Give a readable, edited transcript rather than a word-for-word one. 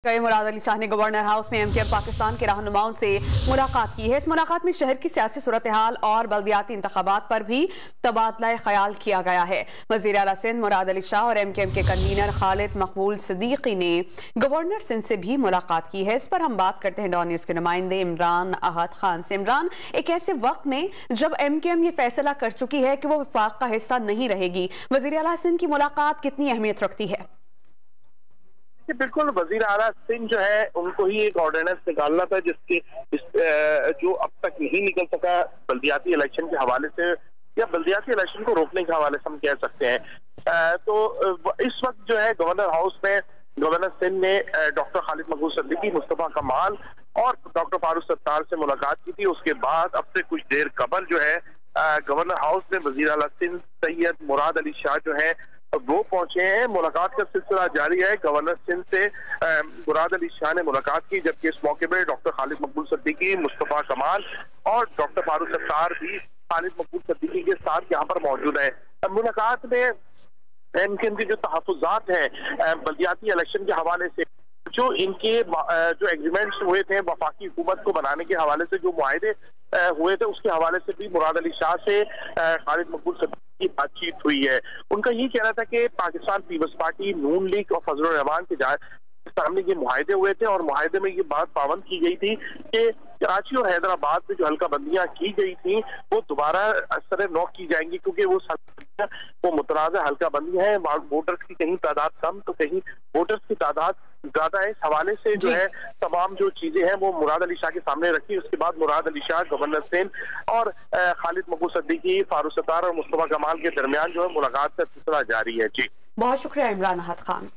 मुराद अली शाह ने governor house में MQM Pakistan के रहनुमाओं से मुलाकात की है। इस मुलाकात में शहर की सियासी सूरत हाल और बल्दियाती इंतखाबात पर भी तबादला ख्याल किया गया है। वज़ीर आला सिंध मुराद अली शाह और एमकेएम के कन्वीनर खालिद मकबूल सिद्दीकी ने गवर्नर सिंध से भी मुलाकात की है। इस पर हम बात करते हैं डॉन न्यूज़ के नुमाइंदे इमरान अहद खान से। इमरान, एक ऐसे वक्त में जब एमकेएम ये फैसला कर चुकी है कि वो वफाक का हिस्सा नहीं रहेगी, वज़ीर आला सिंध की मुलाकात कितनी अहमियत रखती है? बिल्कुल, वजीर आला सिंह जो है उनको ही एक ऑर्डिनेंस निकालना था जो अब तक नहीं निकल सका बल्दियाती इलेक्शन के हवाले से या बल्दियाती इलेक्शन को रोकने के हवाले से हम कह सकते हैं। तो इस वक्त जो है गवर्नर हाउस में गवर्नर सिंह ने डॉक्टर खालिद मकबूल सिद्दीकी, मुस्तफा कमाल और डॉक्टर फारूक सत्तार से मुलाकात की थी। उसके बाद अब से कुछ देर कबल जो है गवर्नर हाउस में वजीर आला सिंध सैयद मुराद अली शाह जो है वो पहुंचे हैं। मुलाकात का सिलसिला जारी है। गवर्नर सिंध से मुराद अली शाह ने मुलाकात की, जबकि इस मौके पर डॉक्टर खालिद मकबूल सिद्दीकी, मुस्तफा कमाल और डॉक्टर फारूक सत्तार भी खालिद मकबूल सिद्दीकी के साथ यहाँ पर मौजूद है। मुलाकात में एमकेएम के जो तहफ़्फ़ुज़ात हैं बल्दियाती इलेक्शन के हवाले से, जो इनके जो एग्रीमेंट्स हुए थे वफाकी हुकूमत को बनाने के हवाले से, जो मुआहदे हुए थे, उसके हवाले से भी मुराद अली शाह से खालिद मकबूल सिद्दीकी की बातचीत हुई है। उनका ये कहना था कि पाकिस्तान पीपल्स पार्टी, नून लीग और फजलुर रहमान के सामने ये मुआहदे हुए थे और मुआहदे में ये बात पाबंद की गई थी कि कराची और हैदराबाद में जो हल्का बंदियां की गई थी वो दोबारा असर नौ की जाएंगी, क्योंकि वो मुतनाज़ा हल्का बंदी है। वोटर्स की कहीं तादाद कम तो कहीं वोटर्स की तादाद ज्यादा है। इस हवाले से जो है तमाम जो चीजें हैं वो मुराद अली शाह के सामने रखी। उसके बाद मुराद अली शाह, गवर्नर सिंध और खालिद मकबूल सिद्दीकी, फारूक सत्तार और मुस्तफा कमाल के दरमियान जो है मुलाकात का सिलसिला जारी है। जी, बहुत शुक्रिया इमरान अहद खान।